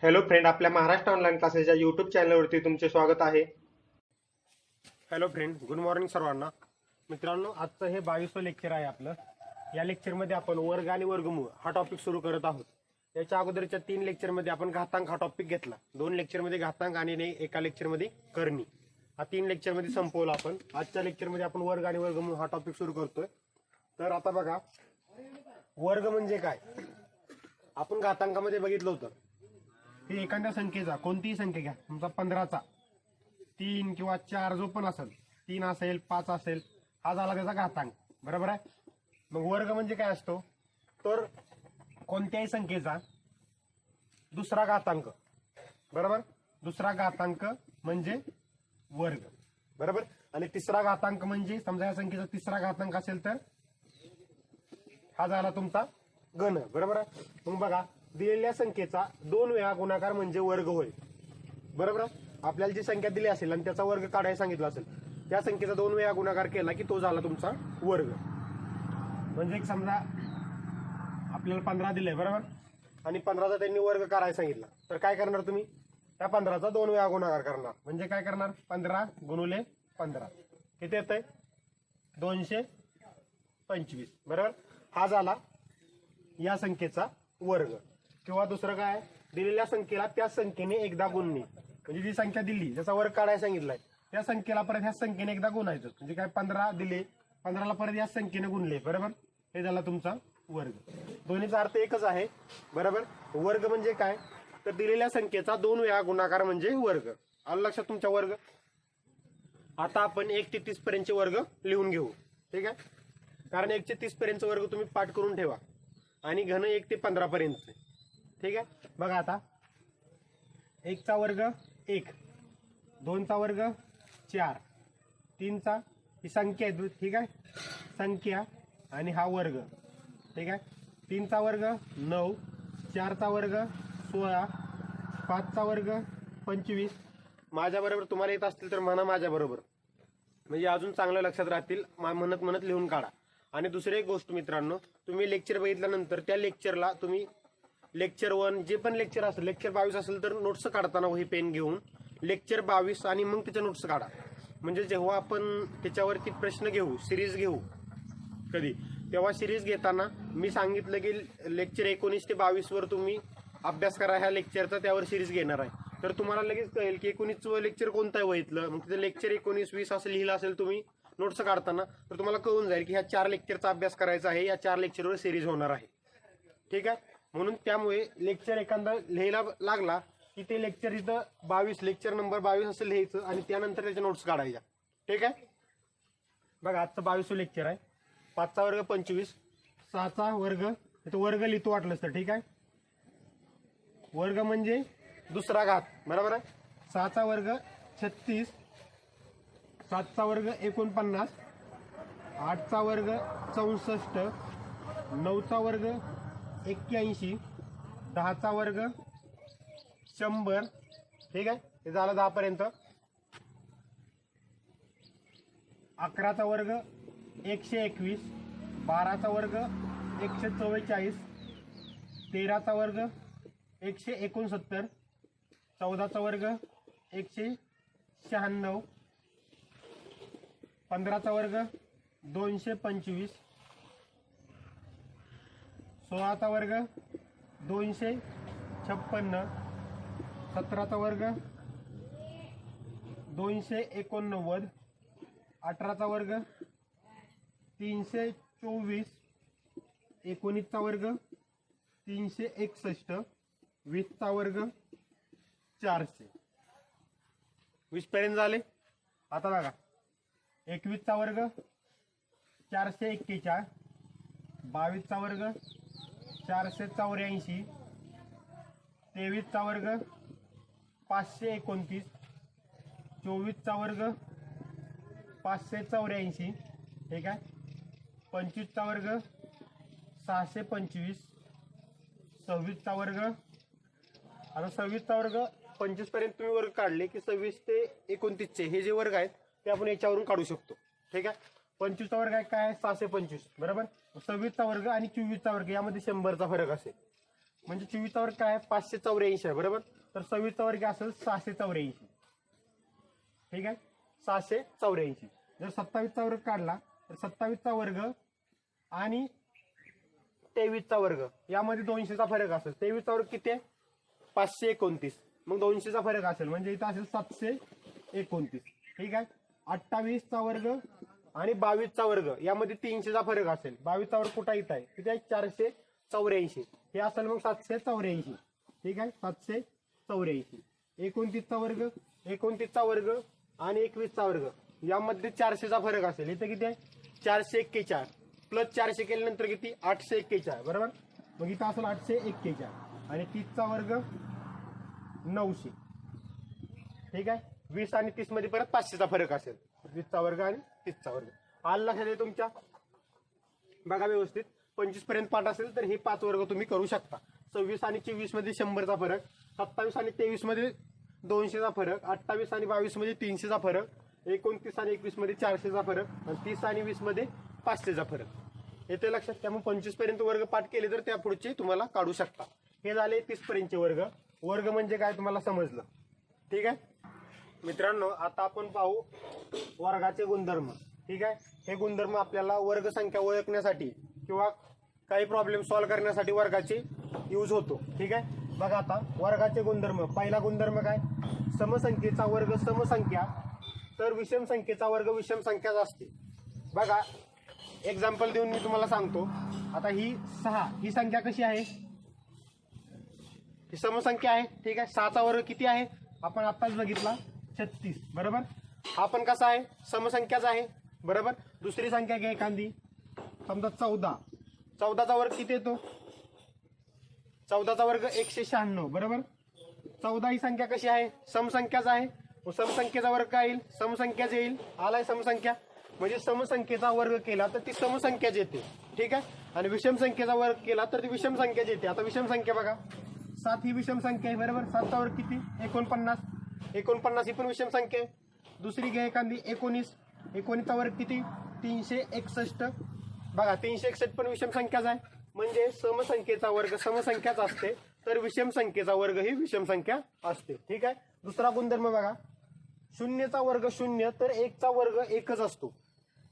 Hello friend, आपल्या Maharashtra online क्लासेसच्या YouTube चॅनलवरती तुमचे स्वागत आहे. हॅलो फ्रेंड, गुड मॉर्निंग सर्वांना. मित्रांनो, आजचं हे 22वं लेक्चर आहे आपलं. या लेक्चरमध्ये आपण वर्ग आणि वर्गमूळ हा टॉपिक सुरू करत आहोत. याच्या अगोदरच्या 3 लेक्चरमध्ये आपण घातांक हा टॉपिक घेतला. 2 लेक्चरमध्ये घातांक आणि एका लेक्चरमध्ये करणी. हा 3 लेक्चरमध्ये संपवला आपण. आजच्या लेक्चरमध्ये आपण वर्ग आणि वर्गमूळ हा टॉपिक सुरू करतोय. तर आता बघा, वर्ग म्हणजे काय आपण घातांकामध्ये बघितलं होतं की एखाद्या संख्येचा, कोणतीही संख्या घ्या, तुमचा 15चा 3 किंवा 4 जो पण असेल, 3 असेल 5 असेल, हा झाला त्याचा घातांक. बरोबर आहे. मग वर्ग म्हणजे काय असतो, तर कोणत्याही संख्येचा दुसरा घातांक. बरोबर, दुसरा घातांक म्हणजे वर्ग. बरोबर. आणि तिसरा घातांक म्हणजे, समजा या संख्येचा तिसरा घातांक असेल तर हा झाला तुमचा घन. बरोबर आहे. मग बघा, दिलेल्या संख्येचा 2 वेळा गुणाकार म्हणजे वर्ग होय. बरोबर. आपल्याला जी संख्या दिली असेल आणि त्याचा वर्ग काढायला सांगितलं असेल, त्या संख्येचा 2 वेळा गुणाकार केला की तो झाला तुमचा वर्ग. म्हणजे समजा आपल्याला 15 दिलंय, बरोबर, आणि 15चा त्यांनी वर्ग करायला सांगितला, तर काय करणार तुम्ही, त्या 15चा 2 वेळा गुणाकार करणार. म्हणजे काय करणार, 15 गुणुले 15 किती येतंय, 225. बरोबर. हा झाला या संख्येचा वर्ग. किंवा दुसरं काय, दिलेल्या संख्येला त्या संख्येने एकदा गुणणे. म्हणजे जी संख्या दिली, ज्याचा वर्ग काढायला सांगितलाय, त्या संख्येला परत ह्या संख्येने एकदा गुणायचं. म्हणजे काय, 15 दिले, 15ला परत या संख्येने गुणले. बरोबर. हे झाला तुमचा वर्ग. दोन्हीचा अर्थ एकच आहे. बरोबर. वर्ग म्हणजे काय, तर दिलेल्या संख्येचा 2 वेळा गुणाकार म्हणजे वर्ग. आलं लक्षात तुमच्या वर्ग. आता आपण 1 ते 30 पर्यंतचे वर्ग लिहून घेऊ. ठीक आहे. कारण 1 ते 30 पर्यंत वर्ग तुम्ही पाठ करून ठेवा. आणि घन 1 ते 15 पर्यंत. ठीक आहे. बघा आता, 1 चा वर्ग 1, 2 चा वर्ग 4, 3 चा, ही संख्या आहे. ठीक आहे, संख्या आणि हा वर्ग. ठीक आहे. 3 चा वर्ग 9, 4 चा वर्ग 16, 5 चा वर्ग 25. माझ्या बरोबर तुम्हाला येत असतील तर म्हणा माझ्या बरोबर, म्हणजे अजून चांगलं लक्षात राहतील. म्हणत म्हणत लिहून काढा. आणि दुसरी एक गोष्ट मित्रांनो, तुम्ही लेक्चर बघितल्यानंतर त्या लेक्चरला तुम्ही लेक्चर 1 जे पण लेक्चर असेल, लेक्चर 22 असेल तर नोट्स काढताना वही पेन घेऊन लेक्चर 22 आणि मग त्याच्या नोट्स काढा. म्हणजे जेव्हा आपण त्याच्यावरती प्रश्न घेऊ, सिरीज घेऊ कधी, तेव्हा सिरीज घेताना मी सांगितलं की लेक्चर 19 ते 22 वर तुम्ही अभ्यास करा ह्या लेक्चरचा, त्यावर सिरीज घेणार आहे. तर तुम्हाला लगेच कळेल की 19चं लेक्चर कोणतं आहे वहीतलं. मग तिथे लेक्चर 19, 20 असं लिहिलं असेल तुम्ही नोट्स काढताना, तर तुम्हाला कळून जाईल की ह्या 4 लेक्चरचा अभ्यास करायचा आहे, या 4 लेक्चरवर सिरीज होणार आहे. ठीक आहे. म्हणून त्यामुळे लेक्चर एखादा लिहायला लागला की ते लेक्चर इथं 22, लेक्चर नंबर 22 असं लिहायचं आणि त्यानंतर त्याच्या नोट्स काढायच्या. ठीक आहे. बघा, आजचं 22वं लेक्चर आहे. 5 चा वर्ग 25, 6 चा वर्ग, इथं वर्ग लिहितो वाटलंच तर. ठीक आहे. वर्ग म्हणजे दुसरा घात. बरोबर आहे. 6 चा वर्ग 36, 7 चा वर्ग 49, 8 चा वर्ग 64, 9 चा वर्ग 81, 10 चा वर्ग 100. ठीक आहे. हे झालं 10 पर्यंत. 11 चा वर्ग 121, 12 चा वर्ग 144, 13 चा वर्ग 169, 14 चा वर्ग 196, 15 चा वर्ग 225, 16 चा वर्ग 256, 17 चा वर्ग 289, 18 चा वर्ग 324, 19 चा वर्ग 361, 20 चा वर्ग 400. 20 पर्यंत झाले. आता बघा, 21 चा वर्ग 441, 22 चा वर्ग 484, 23 चा वर्ग 529, 24 चा वर्ग 584. ठीक आहे. 25 चा वर्ग 625, 26 चा वर्ग. आता 26 चा वर्ग 25 पर्यंत तुम्ही वर्ग काढले की 26 ते 29 चे हे जे वर्ग आहेत ते आपण याच्यावरून काढू शकतो. ठीक आहे. 25 चा वर्ग आहे काय, 625. बरोबर. 26 चा वर्ग आणि 24 चा वर्ग यामध्ये 100चा फरक असेल. म्हणजे 24चा वर्ग काय आहे 584 आहे बरोबर. तर 26चा वर्ग असेल 684. ठीक आहे 684. जर 27चा वर्ग काढला तर 27चा वर्ग आणि 23चा वर्ग यामध्ये 200चा फरक असेल. 23चा वर्ग किती आहे 529. मग 200चा फरक असेल म्हणजे इथं असेल 729. ठीक आहे 28चा वर्ग आणि 22चा वर्ग यामध्ये 300चा फरक असेल. 22चा वर्ग कुठं इथं आहे किती आहे 484. हे असेल मग 784. ठीक आहे 784. 29चा वर्ग आणि 21चा वर्ग यामध्ये 400चा फरक असेल. इथं किती आहे 441 प्लस 400 केल्यानंतर किती 841 बरोबर. मग इथं असेल 841 आणि 30चा वर्ग 900. ठीक आहे 20 आणि 30 मध्ये परत 500चा फरक असेल. 20चा वर्ग आणि 30चा वर्ग आलं लक्षात आहे तुमच्या. बघा व्यवस्थित 25 पर्यंत पाठ असेल तर हे 5 वर्ग तुम्ही करू शकता. 26 आणि 24 मध्ये 100चा फरक, 27 आणि 23 मध्ये 200चा फरक, 28 आणि 22 मध्ये 300चा फरक, 29 आणि 21 मध्ये 400चा फरक आणि 30 आणि 20 मध्ये 500चा फरक येते लक्षात. त्यामुळे 25 पर्यंत वर्ग पाठ केले तर त्या पुढचे तुम्हाला काढू शकता. हे झाले 30 पर्यंतचे वर्ग. वर्ग म्हणजे काय तुम्हाला समजलं. ठीक आहे मित्रांनो आता आपण पाहू वर्गाचे गुणधर्म. ठीक आहे हे गुणधर्म आपल्याला वर्ग संख्या ओळखण्यासाठी किंवा काही प्रॉब्लेम सॉल्व्ह करण्यासाठी वर्गाचे यूज होतो. ठीक आहे बघा आता वर्गाचे गुणधर्म. पहिला गुणधर्म काय समसंख्येचा वर्ग समसंख्या तर विषम संख्येचा वर्ग विषम संख्याच असते. बघा एक्झाम्पल देऊन मी तुम्हाला सांगतो. आता ही 6 ही संख्या कशी आहे ही समसंख्या आहे. ठीक आहे 6चा वर्ग किती आहे आपण आत्ताच बघितला 36 बरोबर. हा पण कसा आहे समसंख्याच आहे बरोबर. दुसरी संख्या घ्या एखादी समजा 14. 14चा वर्ग किती येतो 14चा वर्ग 196 बरोबर. 14 ही संख्या कशी आहे समसंख्याच आहे. समसंख्येचा वर्ग काय येईल समसंख्याच येईल. आलाय समसंख्या म्हणजे समसंख्येचा वर्ग केला तर ती समसंख्याच येते. ठीक आहे आणि विषम संख्येचा वर्ग केला तर ती विषम संख्याच येते. आता विषम संख्या बघा 7 ही विषम संख्या आहे बरोबर. 7चा वर्ग किती 49. 49 ही पण विषम संख्या आहे. दुसरी घ्या एखादी 19. 19चा वर्ग किती 361. बघा 361 पण विषम संख्याच आहे. म्हणजे समसंख्येचा वर्ग समसंख्याच असते तर विषम संख्येचा वर्ग ही विषम संख्या असते. ठीक आहे दुसरा गुणधर्म बघा शून्यचा वर्ग शून्य तर 1चा वर्ग 1च असतो.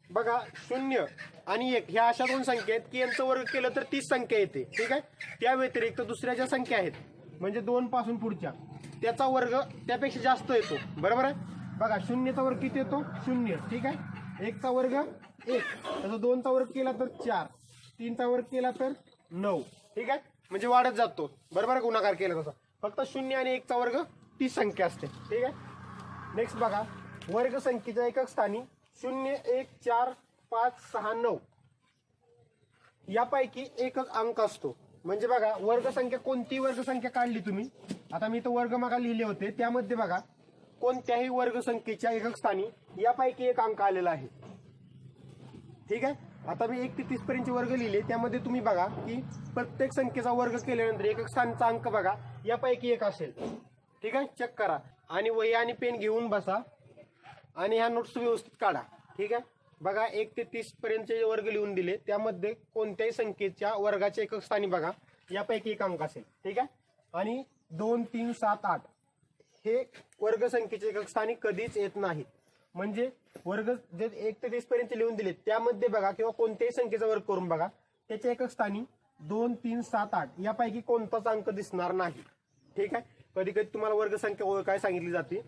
बघा 0 आणि 1 ह्या अशा दोन संख्या आहेत की यांचा वर्ग केलं तर 30 संख्या येते. ठीक आहे त्या व्यतिरिक्त दुसऱ्या ज्या संख्या आहेत म्हणजे 2 पासून पुढच्या त्याचा वर्ग त्यापेक्षा जास्त येतो बरोबर आहे. बघा 0चा वर्ग किती येतो 0. ठीक आहे 1चा वर्ग 1 तसं 2चा वर्ग केला तर 4, 3चा वर्ग केला तर 9. ठीक आहे म्हणजे वाढत जातो बरोबर आहे गुणाकार केला तसा. फक्त 0 आणि 1चा वर्ग 30 संख्या असते. ठीक आहे नेक्स्ट बघा वर्ग संख्येच्या एकक स्थानी 0, 1, 4, 5, 6, 9 यापैकी एकच अंक असतो. म्हणजे बघा वर्गसंख्या कोणती वर्गसंख्या काढली तुम्ही आता मी तो वर्ग मागा लिहिले होते त्यामध्ये बघा कोणत्याही वर्गसंख्येच्या एकक स्थानी यापैकी एक अंक आलेला आहे. ठीक आहे आता मी 1 ते 30 पर्यंतचे वर्ग लिहिले त्यामध्ये तुम्ही बघा की प्रत्येक संख्येचा वर्ग केल्यानंतर एकक स्थानचा अंक बघा यापैकी एक असेल. ठीक आहे चेक करा आणि वही आणि पेन घेऊन बसा आणि ह्या नोट्स व्यवस्थित काढा. ठीक आहे बघा 1 ते 30 पर्यंतचे वर्ग लिहून दिले त्यामध्ये कोणत्याही संख्येच्या वर्गाच्या एकक स्थानी बघा यापैकी एक अंक असेल. ठीक आहे आणि 2, 3, 7, 8 हे वर्गसंख्येच्या एकक स्थानी कधीच येत नाहीत. म्हणजे वर्ग जे 1 ते 30 पर्यंत लिहून दिले त्यामध्ये बघा किंवा कोणत्याही संख्येचा वर्ग करून बघा त्याच्या एकक स्थानी 2, 3, 7, 8 यापैकी कोणताच अंक दिसणार नाही. ठीक आहे कधी कधी तुम्हाला वर्गसंख्या ओळखाय सांगितली जाते.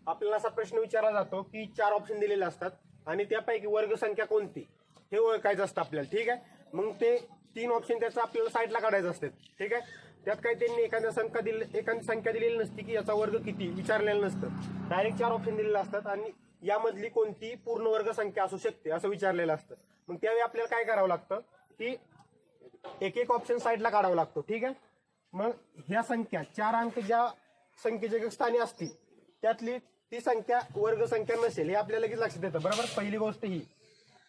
आपल्याला असा प्रश्न विचारला जातो की 4 ऑप्शन दिलेले असतात आणि त्यापैकी वर्गसंख्या कोणती हे ओळखायचं असतं आपल्याला. ठीक आहे मग ते 3 ऑप्शन त्याचं आपल्याला साईडला काढायचं असतात. ठीक आहे त्यात काही त्यांनी एखादी संख्या दिलेली नसती की याचा वर्ग किती विचारलेलं नसतं. डायरेक्ट 4 ऑप्शन दिलेले असतात आणि यामधली कोणती पूर्ण वर्ग संख्या असू शकते असं विचारलेलं असतं. मग त्यावेळी आपल्याला काय करावं लागतं की एक एक ऑप्शन साईडला काढावं लागतो. ठीक आहे मग ह्या संख्या 4 अंक ज्या संख्येच्या एकक स्थानी असतील त्यातली ती संख्या वर्गसंख्या नसेल हे आपल्याला लगेच लक्षात येतं बरोबर. पहिली गोष्ट ही.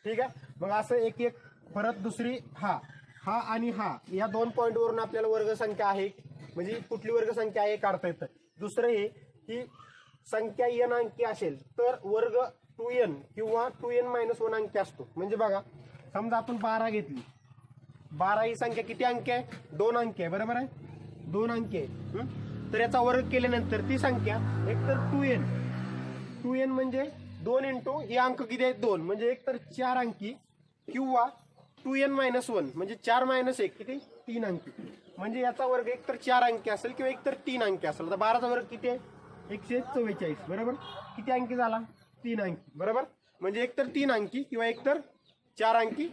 ठीक आहे मग असं एक एक परत दुसरी हा आणि हा या 2 पॉईंटवरून आपल्याला वर्गसंख्या आहे म्हणजे कुठली वर्गसंख्या आहे काढता येतं. दुसरं हे की संख्या n अंकी असेल तर वर्ग 2n किंवा 2n-1 अंकी असतो. म्हणजे बघा समजा आपण 12 घेतली 12 ही संख्या किती अंकी आहे 2 अंकी आहे बरोबर आहे. 2 अंकी आहे, तर याचा वर्ग केल्यानंतर ती संख्या एकतर 2n म्हणजे 2 इंटू हे अंक किती आहेत 2 म्हणजे एकतर 4 अंकी किंवा 2n-1 म्हणजे 4 - 1 किती 3 अंकी, म्हणजे याचा वर्ग एकतर 4 अंकी असेल किंवा एकतर 3 अंकी असेल. तर 12चा वर्ग किती आहे 144 बरोबर. किती अंकी झाला 3 अंकी बरोबर, म्हणजे एकतर 3 अंकी किंवा एकतर 4 अंकी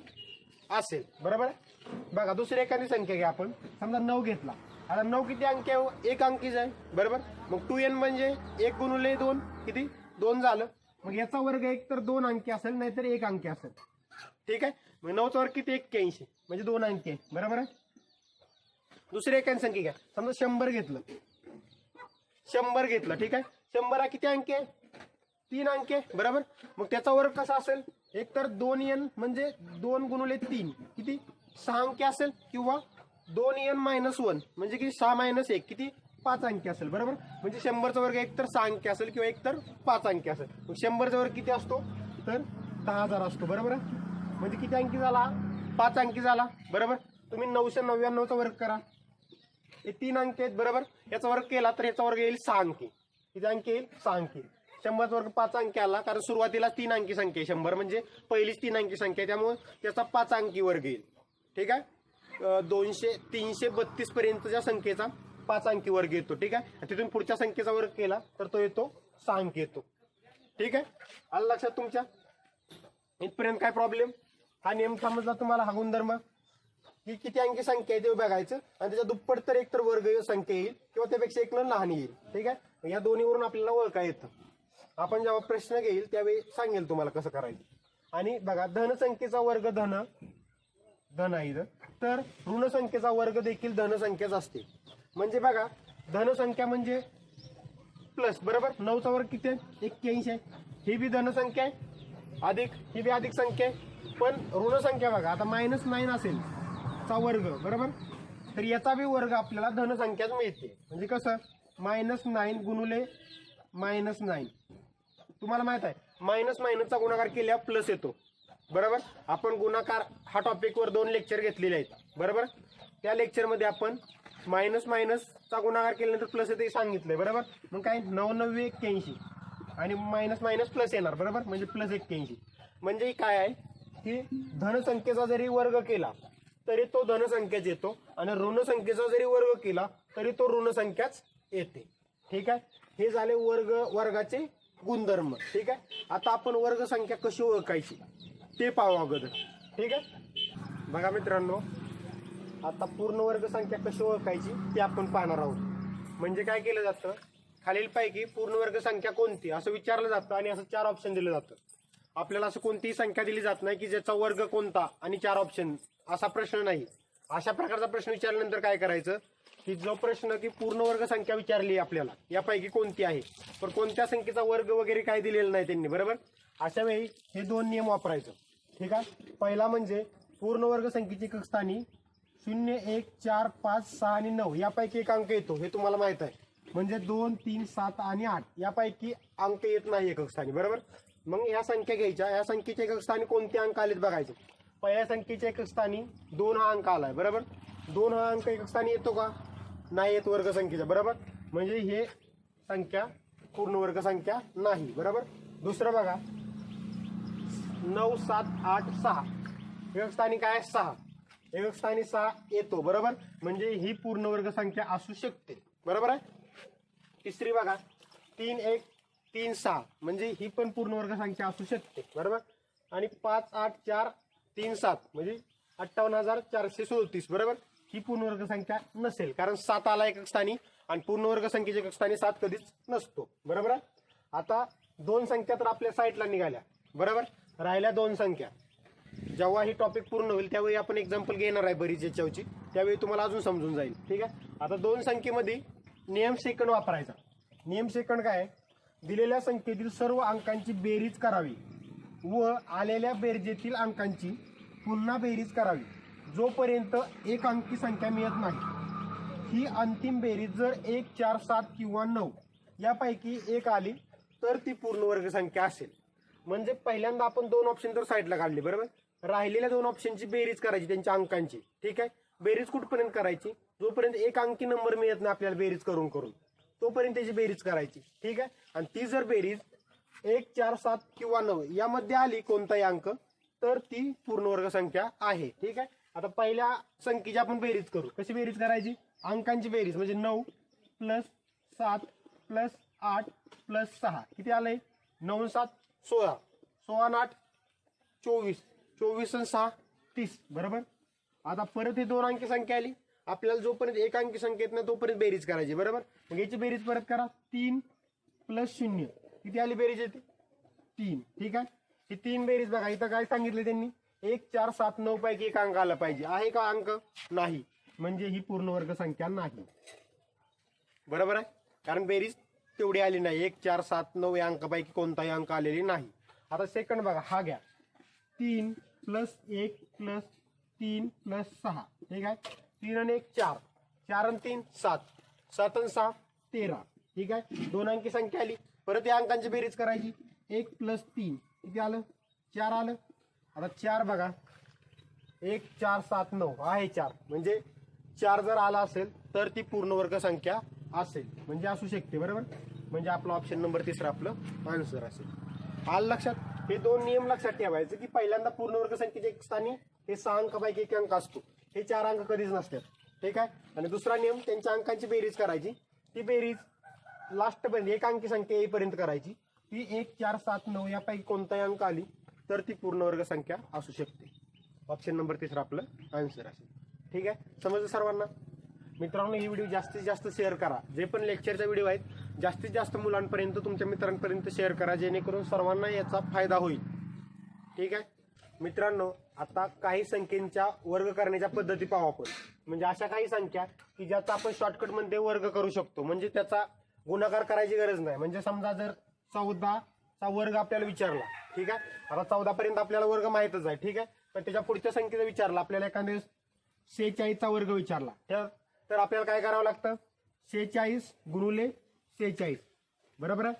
असेल बरोबर. बघा दुसरी एखादी संख्या घ्या आपण, समजा 9 घेतला. आता 9 किती अंकी आहे 1 अंकीच आहे बरोबर. मग 2n म्हणजे 1 गुणिले 2 किती 2 झालं. मग याचा वर्ग एकतर 2 अंकी असेल नाहीतर 1 अंकी असेल. ठीक आहे, मग 9चा वर्ग किती 81 म्हणजे 2 अंकी आहे बरोबर आहे. दुसरी एखादी संख्या घ्या, समजा 100 घेतलं. 100 घेतलं ठीक आहे. 100 हा किती अंकी आहे 3 अंकी आहे बरोबर. मग त्याचा वर्ग कसा असेल एकतर 2n म्हणजे 2 गुणिले 3 किती 6 अंकी असेल किंवा 2n-1 म्हणजे किती 6 - 1 किती 5 अंकी असेल बरोबर. म्हणजे 100चा वर्ग एकतर 6 अंकी असेल किंवा एकतर 5 अंकी असेल. मग 100चा वर्ग किती असतो तर 10,000 असतो बरोबर आहे. म्हणजे किती अंकी झाला 5 अंकी झाला बरोबर. तुम्ही 999चा वर्ग करा, हे 3 अंकी आहेत बरोबर. याचा वर्ग केला तर याचा वर्ग येईल 6 अंकी. किती अंकी येईल 6 अंकी. 100चा वर्ग 5 अंकी आला कारण सुरुवातीला 3 अंकी संख्या आहे. 100 म्हणजे पहिलीच 3 अंकी संख्या आहे त्यामुळे त्याचा 5 अंकी वर्ग येईल. ठीक आहे, 332 पर्यंतच्या संख्येचा 5 अंकी वर्ग येतो. ठीक आहे, तिथून पुढच्या संख्येचा वर्ग केला तर तो येतो 6 अंकी येतो. ठीक आहे, आलं लक्षात तुमच्या. इथपर्यंत काय प्रॉब्लेम. हा नियम समजला तुम्हाला, हा गुणधर्म ही किती अंकी संख्या आहे ते बघायचं आणि त्याच्या दुप्पट तर एकतर वर्ग संख्या येईल किंवा त्यापेक्षा एक लहान येईल. ठीक आहे, या दोन्हीवरून आपल्याला ओळखा येतं. आपण जेव्हा प्रश्न घेईल त्यावेळी सांगेल तुम्हाला कसं करायचं. आणि बघा धनसंख्येचा वर्ग धन आहे तर ऋण संख्येचा वर्ग देखील धनसंख्याच असते. म्हणजे बघा धनसंख्या म्हणजे प्लस बरोबर. 9चा वर्ग किती आहे 81 आहे. ही बी धनसंख्या आहे अधिक ही बी अधिक संख्या आहे. पण ऋण संख्या बघा आता -9 असेल चा वर्ग बरोबर, तर याचा बी वर्ग आपल्याला धनसंख्याच मिळते. म्हणजे कसं -9 गुणिले -9 तुम्हाला माहित आहे -चा गुणाकार केल्यावर प्लस येतो बरोबर. आपण गुणाकार हा टॉपिकवर 2 लेक्चर घेतलेले आहेत बरोबर. त्या लेक्चरमध्ये आपण चा गुणाकार केल्यानंतर प्लस येते सांगितलंय बरोबर. मग काय 9 81 आणि मायनस प्लस येणार बरोबर, म्हणजे प्लस 81. म्हणजे काय आहे की धनसंख्येचा जरी वर्ग केला तरी तो धनसंख्याच येतो आणि ऋण संख्येचा जरी वर्ग केला तरी तो ऋण संख्याच येते. ठीक आहे, हे झाले वर्गाचे गुणधर्म. ठीक आहे, आता आपण वर्ग संख्या कशी ओळखायची ते पाहू अगोदर. ठीक आहे, बघा मित्रांनो आता पूर्ण वर्ग संख्या कशी ओळखायची ते आपण पाहणार आहोत. म्हणजे काय केलं जातं खालीलपैकी पूर्ण वर्ग संख्या कोणती असं विचारलं जातं आणि असं 4 ऑप्शन दिलं जातं. आपल्याला असं कोणतीही संख्या दिली जात नाही की ज्याचा वर्ग कोणता आणि 4 ऑप्शन असा प्रश्न नाही. अशा प्रकारचा प्रश्न विचारल्यानंतर काय करायचं की जो प्रश्न की पूर्ण वर्ग संख्या विचारली आपल्याला यापैकी कोणती आहे पण कोणत्या संख्येचा वर्ग वगैरे काय दिलेला नाही त्यांनी बरोबर. अशा वेळी हे 2 नियम वापरायचं. ठीक आहे, पहिला म्हणजे पूर्ण वर्ग संख्येची एकक स्थानी 0, 1, 4, 5, 6 आणि 9 यापैकी एक अंक येतो हे तुम्हाला माहित आहे. म्हणजे 2, 3, 7 आणि 8 यापैकी अंक येत नाही एकक स्थानी बरोबर. मग या संख्या घ्यायच्या, या संख्येच्या एकक स्थानी कोणते अंक आलेत बघायचे. पहिल्या संख्येच्या एकक स्थानी 2 हा अंक आलाय बरोबर. 2 हा अंक एकक स्थानी येतो का नाही येत वर्ग संख्येचा बरोबर. म्हणजे हे संख्या पूर्ण वर्ग संख्या नाही बरोबर. दुसरं बघा 9, 7, 8, 6 एकक स्थानी काय 6 एकक स्थानी 6 येतो बरोबर. म्हणजे ही पूर्ण वर्ग संख्या असू शकते बरोबर आहे. तिसरी बघा 3, 1, 3, 6 म्हणजे ही पण पूर्ण वर्ग संख्या असू शकते बरोबर. आणि 5, 8, 4, 3, 7 म्हणजे 58,437 बरोबर. ही पूर्ण वर्ग संख्या नसेल कारण 7 आला एकक स्थानी आणि पूर्ण वर्ग संख्येच्या एकक स्थानी 7 कधीच नसतो बरोबर आहे. आता 2 संख्या तर आपल्या साईडला निघाल्या बरोबर. राहिल्या 2 संख्या. जेव्हा ही टॉपिक पूर्ण होईल त्यावेळी आपण एक्झाम्पल घेणार आहे बरीच याच्यावरची, त्यावेळी तुम्हाला अजून समजून जाईल. ठीक आहे, आता 2 संख्येमध्ये नियम सेकंड वापरायचा. नियम सेकंड काय दिलेल्या संख्येतील सर्व अंकांची बेरीज करावी व आलेल्या बेरजेतील अंकांची पुन्हा बेरीज करावी जोपर्यंत एक अंकी संख्या मिळत नाही. ही अंतिम बेरीज जर 1, 4, 7 किंवा 9 यापैकी एक आली तर ती पूर्ण वर्ग संख्या असेल. म्हणजे पहिल्यांदा आपण 2 ऑप्शन तर साईडला काढले बरोबर. राहिलेल्या 2 ऑप्शनची बेरीज करायची त्यांच्या अंकांची. ठीक आहे, बेरीज कुठपर्यंत करायची, जोपर्यंत एक अंकी नंबर मिळत नाही आपल्याला बेरीज करून करून तोपर्यंत त्याची बेरीज करायची. ठीक आहे. आणि ती जर बेरीज 1, 4, 7 किंवा 9 यामध्ये आली कोणताही अंक तर ती पूर्णवर्ग संख्या आहे. ठीक आहे. आता पहिल्या संख्येची आपण बेरीज करू. कशी बेरीज करायची, अंकांची बेरीज म्हणजे 9 + 7 + 8 + 6 किती आलंय, 9 7 16, 16 आणि 8 24, 24 आणि 6 30 बरोबर. आता परत हे दोन अंकी संख्या आली, आपल्याला जोपर्यंत एक अंकी संख्या येत नाही तोपर्यंत बेरीज करायची बरोबर. मग याची बेरीज परत करा, 3 + 0 किती आली बेरीज येते 3. ठीक आहे. ही 3 बेरीज बघा इथं काय सांगितलं त्यांनी, 1, 4, 7, 9 पैकी एक अंक आला पाहिजे. आहे का अंक, नाही, म्हणजे ही पूर्णवर्ग संख्या नाही. बरोबर आहे, कारण बेरीज तेवढी आली नाही. 1, 4, 7, 9 या अंकापैकी कोणताही अंक आलेली नाही. आता सेकंड बघा, हा घ्या 3 + 1 + 3 + 6. ठीक आहे. 3 आणि 1 4, 4 आणि 3 7, 7 आणि 6 13. ठीक आहे. दोन अंकी संख्या आली, परत या अंकांची बेरीज करायची. 1 + 3 किती आलं, 4 आलं. आता 4 बघा, 1, 4, 7, 9 आहे 4, म्हणजे 4 जर आला असेल तर ती पूर्णवर्ग संख्या असेल, म्हणजे असू शकते बरोबर. म्हणजे आपला ऑप्शन नंबर 3 आपलं आन्सर असेल. आलं लक्षात. हे दोन नियम लक्षात ठेवायचे की पहिल्यांदा पूर्णवर्ग संख्येच्या एक स्थानी हे 6 अंकापैकी एक अंक असतो, हे 4 अंक कधीच नसतात. ठीक आहे. आणि दुसरा नियम, त्यांच्या अंकांची बेरीज करायची. ती बेरीज लास्टपर्यंत एक अंकी संख्या येईपर्यंत करायची. ती 1, 4, 7, 9 यापैकी कोणताही अंक आली तर ती पूर्णवर्ग संख्या असू शकते. ऑप्शन नंबर 3 आपलं आन्सर असेल. ठीक आहे. समजलं सर्वांना. मित्रांनो, ही व्हिडिओ जास्तीत जास्त शेअर करा. जे पण लेक्चरचा व्हिडिओ आहेत जास्तीत जास्त मुलांपर्यंत, तुमच्या मित्रांपर्यंत शेअर करा, जेणेकरून सर्वांना याचा फायदा होईल. ठीक आहे. मित्रांनो, आता काही संख्येच्या वर्ग करण्याच्या पद्धती पाहू आपण. म्हणजे अशा काही संख्या की ज्याचा आपण शॉर्टकटमध्ये वर्ग करू शकतो, म्हणजे त्याचा गुणाकार करायची गरज नाही. म्हणजे समजा जर 14 चा वर्ग आपल्याला विचारला, ठीक आहे. आता 14 पर्यंत आपल्याला वर्ग माहितच आहे. ठीक आहे. पण त्याच्या पुढच्या संख्येचा विचारला आपल्याला, एखाद्या 46 चा वर्ग विचारला तर आपल्याला काय करावं लागतं, 46 × 46 बरोबर आहे,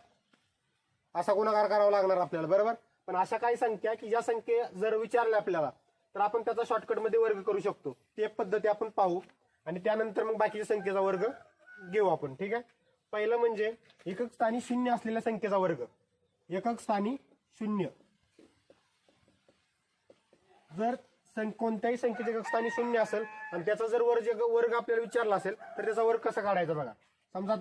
असा गुणाकार करावा लागणार आपल्याला बरोबर. पण अशा काही संख्या की ज्या संख्या जर विचारल्या आपल्याला तर आपण त्याचा शॉर्टकटमध्ये वर्ग करू शकतो. ती एक पद्धती आपण पाहू आणि त्यानंतर मग बाकीच्या संख्येचा वर्ग घेऊ आपण. ठीक आहे. पहिलं म्हणजे एकक स्थानी 0 असलेल्या संख्येचा वर्ग. एकक स्थानी 0 जर कोणत्याही संख्येचे एकक स्थानी 0 असेल आणि त्याचा जर वर्ग आपल्याला विचारला असेल तर त्याचा वर्ग कसा काढायचा बघा. समजा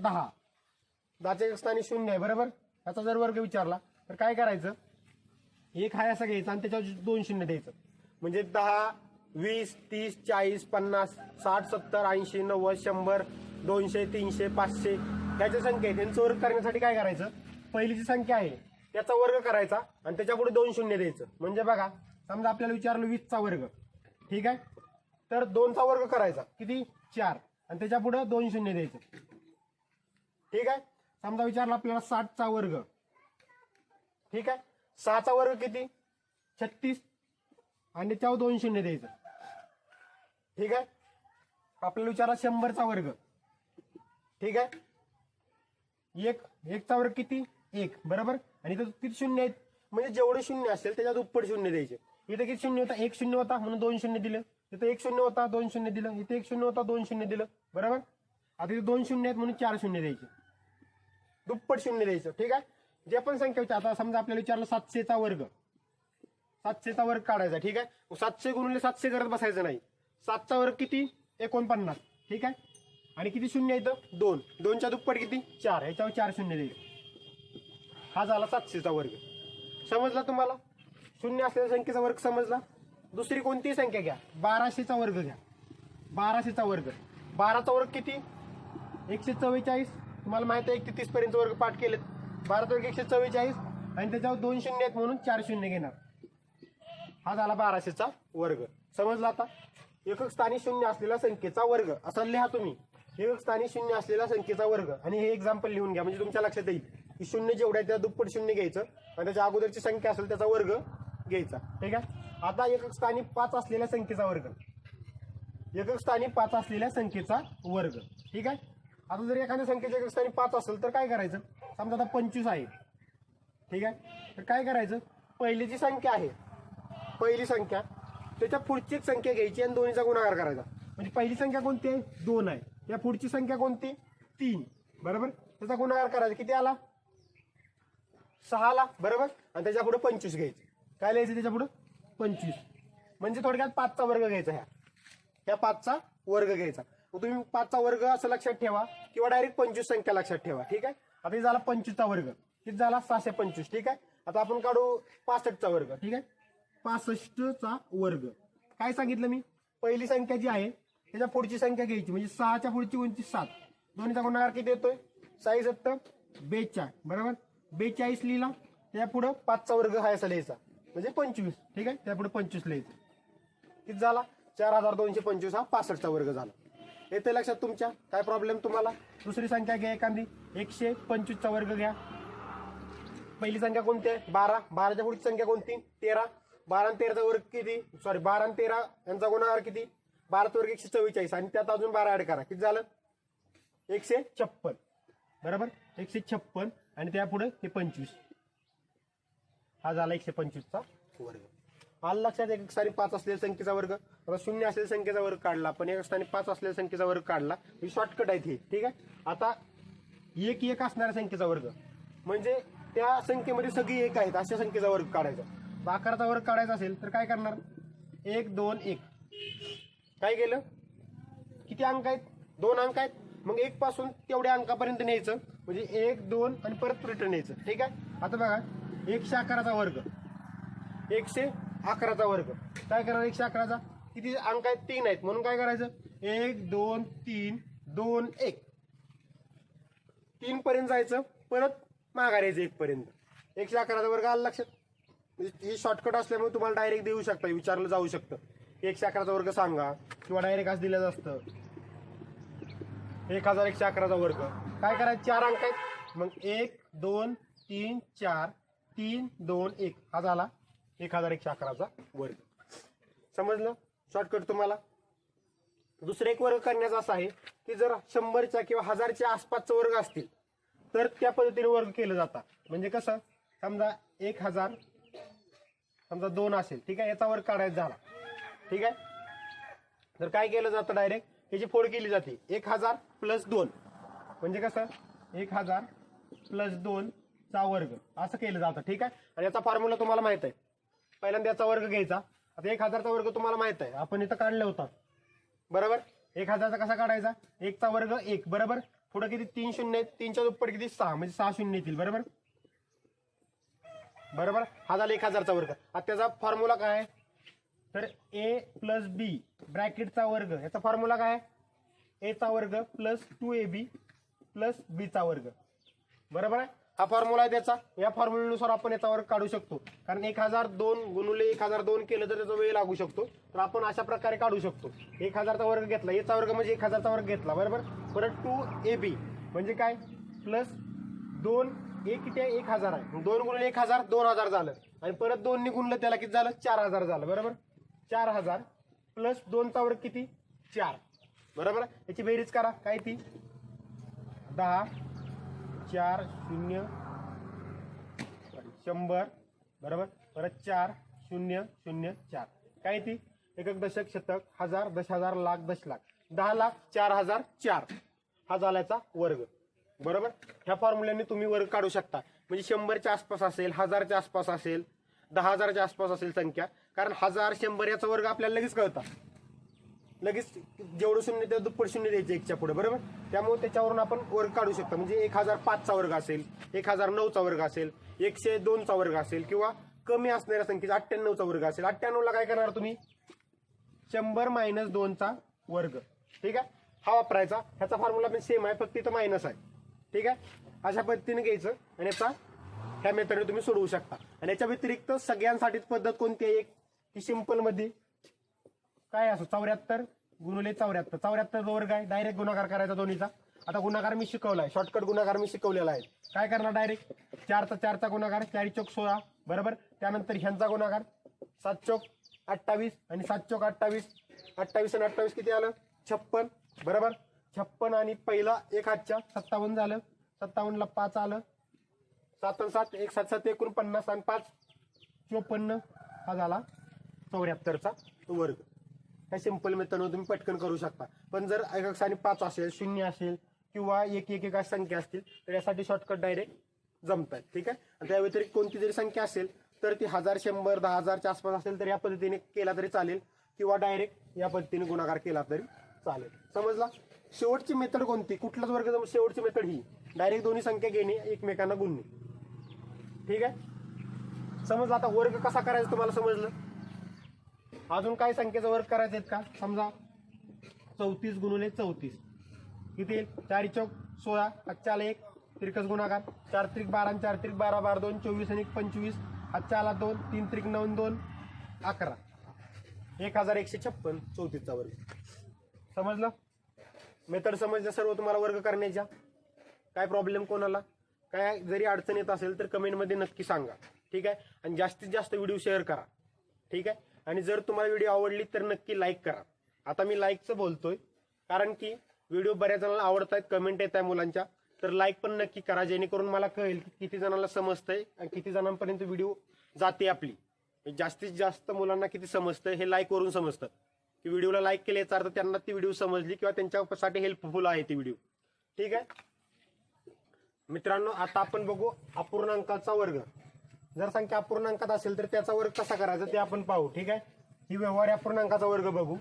10च्या एकक स्थानी 0 आहे बरोबर. त्याचा जर वर्ग विचारला तर काय करायचं, एक हा असा घ्यायचा आणि त्याच्यावर 2 शून्य द्यायचं. म्हणजे 10, 20, 30, 40, 50, 60, 70, 80, 90, 100, 200, 300, 500 ह्याच्या संख्या आहेत. त्यांचा वर्ग करण्यासाठी काय करायचं, पहिली जी संख्या आहे त्याचा वर्ग करायचा आणि त्याच्यापुढे 2 शून्य द्यायचं. म्हणजे बघा, समजा आपल्याला विचारलं 20चा वर्ग, ठीक आहे, तर 2चा वर्ग करायचा किती 4 आणि त्याच्यापुढे 2 शून्य द्यायचं. ठीक आहे. समजा विचारलं आपल्याला 60चा वर्ग, ठीक आहे, 6चा वर्ग किती 36 आणि त्याच्यावर 2 शून्य द्यायचं. ठीक आहे. आपल्याला विचारला 100चा वर्ग, ठीक आहे, एकचा वर्ग किती 1 बरोबर. आणि इथं किती शून्य आहेत, म्हणजे जेवढे शून्य असेल त्याच्यात दुप्पट शून्य द्यायचे. इथे किती शून्य होता, 1 शून्य होता म्हणून 2 शून्य दिलं. इथं 1 शून्य होता 2 शून्य दिलं. इथे 1 शून्य होता 2 शून्य दिलं बरोबर. आता इथे 2 शून्य आहेत म्हणून 4 शून्य द्यायचे, दुप्पट शून्य द्यायचं. ठीक आहे. जे पण संख्या विचार, आता समजा आपल्याला विचारलं 700चा वर्ग, 700चा वर्ग काढायचा. ठीक आहे. 700 × 700 करत बसायचं नाही. 7चा वर्ग किती 49. ठीक आहे. आणि किती शून्य येतं 2, 2च्या दुप्पट किती 4, ह्याच्यावर 4 शून्य द्यायचं. हा झाला 700चा वर्ग. समजला तुम्हाला, शून्य असलेल्या संख्येचा वर्ग समजला. दुसरी कोणतीही संख्या घ्या, 1200चा वर्ग घ्या. 1200चा वर्ग, 12चा वर्ग किती 144. तुम्हाला माहिती आहे 1 ते 30 पर्यंत वर्ग पाठ केलेत. 12चा वर्ग 144 आणि त्याच्यावर 2 शून्य आहेत म्हणून 4 शून्य घेणार. हा झाला 1200चा वर्ग. समजला. आता एकक स्थानी 0 असलेल्या संख्येचा वर्ग असं लिहा तुम्ही. एकक स्थानी 0 असलेल्या संख्येचा वर्ग आणि हे एक्झाम्पल लिहून घ्या, म्हणजे तुमच्या लक्षात येईल की शून्य जेवढं आहे त्या दुप्पट शून्य घ्यायचं आणि त्याच्या अगोदरची संख्या असेल त्याचा वर्ग घ्यायचा. ठीक आहे. आता एकक स्थानी 5 असलेल्या संख्येचा वर्ग, एकक स्थानी 5 असलेल्या संख्येचा वर्ग. ठीक आहे. आता जर एखाद्या संख्येच्या एकक स्थानी 5 असेल तर काय करायचं, समजा आता 25 आहे. ठीक आहे. तर काय करायचं, पहिली जी संख्या आहे, पहिली संख्या त्याच्या पुढची एक संख्या घ्यायची आणि दोन्हीचा गुणाकार करायचा. म्हणजे पहिली संख्या कोणती आहे 2 आहे, या पुढची संख्या कोणती 3, बरोबर. त्याचा गुणाकार करायचा किती आला 6 ला, बरोबर. आणि त्याच्या पुढे 25 घ्यायचे. काय लिहायचं त्याच्या पुढे 25, म्हणजे थोडक्यात 5चा वर्ग घ्यायचा. ह्या 5चा वर्ग घ्यायचा. मग तुम्ही 5चा वर्ग असं लक्षात ठेवा किंवा डायरेक्ट 25 संख्या लक्षात ठेवा. ठीक आहे. आता हे झाला 25चा वर्ग, किती झाला 625. ठीक आहे. आता आपण काढू 65चा वर्ग. ठीक आहे. 65चा वर्ग काय सांगितलं मी, पहिली संख्या जी आहे त्याच्या पुढची संख्या घ्यायची, म्हणजे 6च्या पुढची उंची 7, दोन्हीचा गुणाकार किती येतोय 6 7 42, बरोबर. 42 लिहिला, त्या पुढे 5चा वर्ग हा असा लिहायचा म्हणजे 25. ठीक आहे. त्या पुढे 25 लिहायचं, किती झाला 4225. हा 65चा वर्ग झाला. येते लक्षात तुमच्या, काय प्रॉब्लेम तुम्हाला. दुसरी संख्या घ्या एखादी, 125चा वर्ग घ्या. पहिली संख्या कोणती आहे 12, 12च्या पुढची संख्या कोणती 13, 12 आणि 13चा वर्ग किती, सॉरी 12 आणि 13 यांचा गुणाकार किती, 12चा वर्ग 144 आणि त्यात अजून 12 ऍड करा, किती झालं 156, बरोबर. 156 आणि त्या पुढे हे 25, हा झाला 125चा वर्ग. आलं लक्षात. एक स्थानी 5 असलेल्या संख्येचा वर्ग, आता 0 असलेल्या संख्येचा वर्ग काढला, पण एक स्थानी 5 असलेल्या संख्येचा वर्ग काढला. ही शॉर्टकट आहे ती. ठीक आहे. आता 1 असणाऱ्या संख्येचा वर्ग म्हणजे त्या संख्येमध्ये सगळी 1 आहेत अशा संख्येचा वर्ग काढायचा. आकाराचा वर्ग काढायचा असेल तर काय करणार, 1 2 1. काय केलं, किती अंक आहेत 2 अंक आहेत, मग 1 पासून तेवढ्या अंकापर्यंत न्यायचं, म्हणजे 1 2 आणि परत रिटर्न यायचं. ठीक आहे. आता बघा 111चा वर्ग, 111चा वर्ग काय करणार, 111चा किती अंक आहेत 3 आहेत, म्हणून काय करायचं 1 2 3 2 1, 3 पर्यंत जायचं, परत माघार यायचं 1 पर्यंत. 111चा वर्ग आला लक्षात. म्हणजे ही शॉर्टकट असल्यामुळे तुम्हाला डायरेक्ट देऊ शकता, विचारलं जाऊ शकतं 111चा वर्ग सांगा, किंवा डायरेक्ट असं दिलं असतं 1111चा वर्ग. काय करायचं 4 अंक आहेत, मग 1 2 3 4 3 2 1, हा झाला 1111चा वर्ग. समजलं शॉर्टकट तुम्हाला. दुसरे एक वर्ग करण्याचा असा आहे की जर 100च्या किंवा 1000च्या आसपासचा वर्ग असतील तर त्या पद्धतीने वर्ग केलं जातात. म्हणजे कसं, समजा 1000 समजा 2 असेल, ठीक आहे, याचा वर्ग काढायचा झाला. ठीक आहे. तर काय केलं जातं, डायरेक्ट याची फोड केली जाते. 1000 + 2 म्हणजे कसं 1000 + 2 चा वर्ग असं केलं जातं. ठीक आहे. आणि याचा फॉर्म्युला तुम्हाला माहित आहे. पहिल्यांदा याचा वर्ग घ्यायचा. आता 1000चा वर्ग तुम्हाला माहित आहे, आपण इथं काढला होता, बरोबर. 1000चा कसा काढायचा, 1 चा वर्ग 1, बरोबर. पुढे किती 3 शून्य आहेत, 3च्या दुप्पट किती 6, म्हणजे 6 शून्य येतील, बरोबर. बरोबर. हा झाला 1000चा वर्ग. आता त्याचा फॉर्म्युला काय आहे, तर a + b ब्रॅकेटचा वर्ग, याचा फॉर्म्युला काय आहे, a चा वर्ग + 2ab + b चा वर्ग, बरोबर आहे. हा फॉर्म्युला आहे त्याचा. या फॉर्म्युल्यानुसार आपण याचा वर्ग काढू शकतो, कारण 1002 गुणुले 1002 केलं तर त्याचा वेळ लागू शकतो. तर आपण अशा प्रकारे काढू शकतो. 1000चा वर्ग घेतला, याचा वर्ग म्हणजे 1000चा वर्ग घेतला, बरोबर. परत 2ab म्हणजे काय +2, a किती आहे 1000 आहे, 2 गुणिले 1000 2000 झालं, आणि परत 2 ने गुणलं त्याला किती झालं 4000 झालं, बरोबर. 4000 + 2चा वर्ग किती 4, बरोबर. याची बेरीज करा, काय ती 10 4 0 100, बरोबर. परत 4 0 0 4, काय ती एकक दशक शतक हजार दशहजार लाख दशलाख 10,04,004, हा झाला याचा वर्ग, बरोबर. ह्या फॉर्म्युल्याने तुम्ही वर्ग काढू शकता. म्हणजे 100च्या आसपास असेल, 1000च्या आसपास असेल, 10,000च्या आसपास असेल संख्या, कारण 1000 100 याचा वर्ग आपल्याला लगेच कळतात, लगेच जेवढं शून्य त्या दुप्पट शून्य द्यायचे 1च्या पुढे, बरोबर. त्यामुळे त्याच्यावरून आपण वर्ग काढू शकतो. म्हणजे 1005चा वर्ग असेल, 1009चा वर्ग असेल, 102चा वर्ग असेल, किंवा कमी असणाऱ्या संख्येचा 98चा वर्ग असेल. 98ला काय करणार तुम्ही 100 - 2चा वर्ग, ठीक आहे, हा वापरायचा. ह्याचा फॉर्म्युला पण सेम आहे, फक्त इथं मायनस आहे. ठीक आहे. अशा पद्धतीने घ्यायचं आणि याचा ह्या मेथडने तुम्ही सोडवू शकता. आणि याच्या व्यतिरिक्त सगळ्यांसाठीच पद्धत कोणती आहे, एक की सिंपल मध्ये काय असं 74 गुणिले 74, 74 वर्ग आहे, डायरेक्ट गुणाकार करायचा दोन्हीचा. आता गुणाकार मी शिकवलाय, शॉर्टकट गुणाकार मी शिकवलेला आहे. काय करणार, डायरेक्ट 4चा गुणाकार 4 चौक 16, बरोबर. त्यानंतर ह्यांचा गुणाकार 7 चौक 28 आणि 7 चौक 28, 28 आणि 28 किती आलं 56, बरोबर. 56 आणि पहिला 1 हातच्या 57 झालं, 57ला 5 आलं, 7 आणि 7 1 7 7 49 आणि 5 54, हा झाला 74चा वर्ग. ह्या सिंपल मेथडने तुम्ही पटकन करू शकता. पण जर एकक स्थानी 5 असेल, 0 असेल किंवा एक संख्या असतील तर यासाठी शॉर्टकट डायरेक्ट जमतात. ठीक आहे. आणि त्या व्यतिरिक्त कोणती जरी संख्या असेल तर ती 1000, 100, 10,000च्या आसपास असेल तर या पद्धतीने केला तरी चालेल किंवा डायरेक्ट या पद्धतीने गुणाकार केला तरी चालेल. समजला. शेवटची मेथड कोणती, कुठलाच वर्ग शेवटची मेथड ही डायरेक्ट दोन्ही संख्या घेणे एकमेकांना गुणणे. ठीक आहे. समजलं. आता वर्ग कसा करायचा तुम्हाला समजलं. अजून काय संख्येचा वर्ग करायचा आहेत का. समजा 34 गुणिले 34 किती येईल. 4 चौक 16, 5 1 त्रिकस गुणाकार 4 त्रिक 12 आणि 4 त्रिक 12, 12 2 24 आणि 25 5 आला 2 3 त्रिक 9 2 11 1156 34चा वर्ग. समजलं. मेथड समजलं सर्व तुम्हाला वर्ग करण्याच्या. काय प्रॉब्लेम कोणाला काय जरी अडचण येत असेल तर कमेंटमध्ये नक्की सांगा. ठीक आहे. आणि जास्तीत जास्त व्हिडिओ शेअर करा. ठीक आहे. आणि जर तुम्हाला व्हिडिओ आवडली तर नक्की लाईक करा. आता मी लाईकचं बोलतोय कारण की व्हिडिओ बऱ्याच जणांना आवडत आहेत, कमेंट येत आहे मुलांच्या. तर लाईक पण नक्की करा जेणेकरून मला कळेल की किती जणांना समजतंय आणि किती जणांपर्यंत व्हिडिओ जाते आपली. जास्तीत जास्त मुलांना किती समजतंय हे लाईक वरून समजतं की व्हिडिओला लाईक केले याचा अर्थ त्यांना ती व्हिडिओ समजली किंवा त्यांच्यासाठी हेल्पफुल आहे ती व्हिडिओ. ठीक आहे मित्रांनो. आता आपण बघू अपूर्णांकाचा वर्ग. जर संख्या अपूर्णांकात असेल तर त्याचा वर्ग कसा करायचा ते आपण पाहू. ठीक आहे. ही व्यवहार्य अपूर्णांकाचा वर्ग बघू.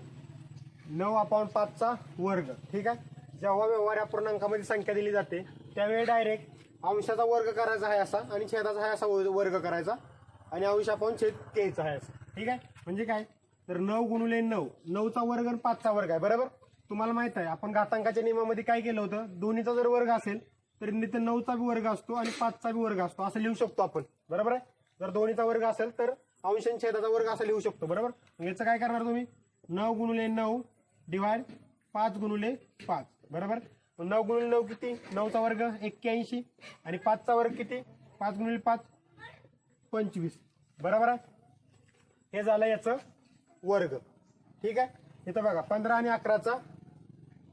9/5चा वर्ग. ठीक आहे. जेव्हा व्यवहार्य अपूर्णांकामध्ये संख्या दिली जाते त्यावेळी डायरेक्ट अंशाचा वर्ग करायचा आहे असा आणि छेदाचा आहे असा वर्ग करायचा आणि अंश आपण छेद घ्यायचा आहे असं. ठीक आहे. म्हणजे काय तर 9 गुणिले 9 9चा वर्ग आणि 5चा वर्ग आहे. बरोबर. तुम्हाला माहित आहे आपण घातांकाच्या नियमामध्ये काय केलं होतं, दोन्हीचा जर वर्ग असेल तर तिथे 9चा बी वर्ग असतो आणि 5चा बी वर्ग असतो असं लिहू शकतो आपण. बरोबर आहे. जर दोन्हीचा वर्ग असेल तर अंश आणि छेदाचा वर्ग असं लिहू शकतो. बरोबर. याचं काय करणार तुम्ही 9 गुणिले 9 डिवाइड 5 गुणिले 5. बरोबर. 9 गुणिले 9 किती, 9चा वर्ग 81 आणि 5चा वर्ग किती 5 गुणिले 5 25. बरोबर आहे. हे झालं याचं वर्ग. ठीक आहे. इथं बघा 15 आणि 11चा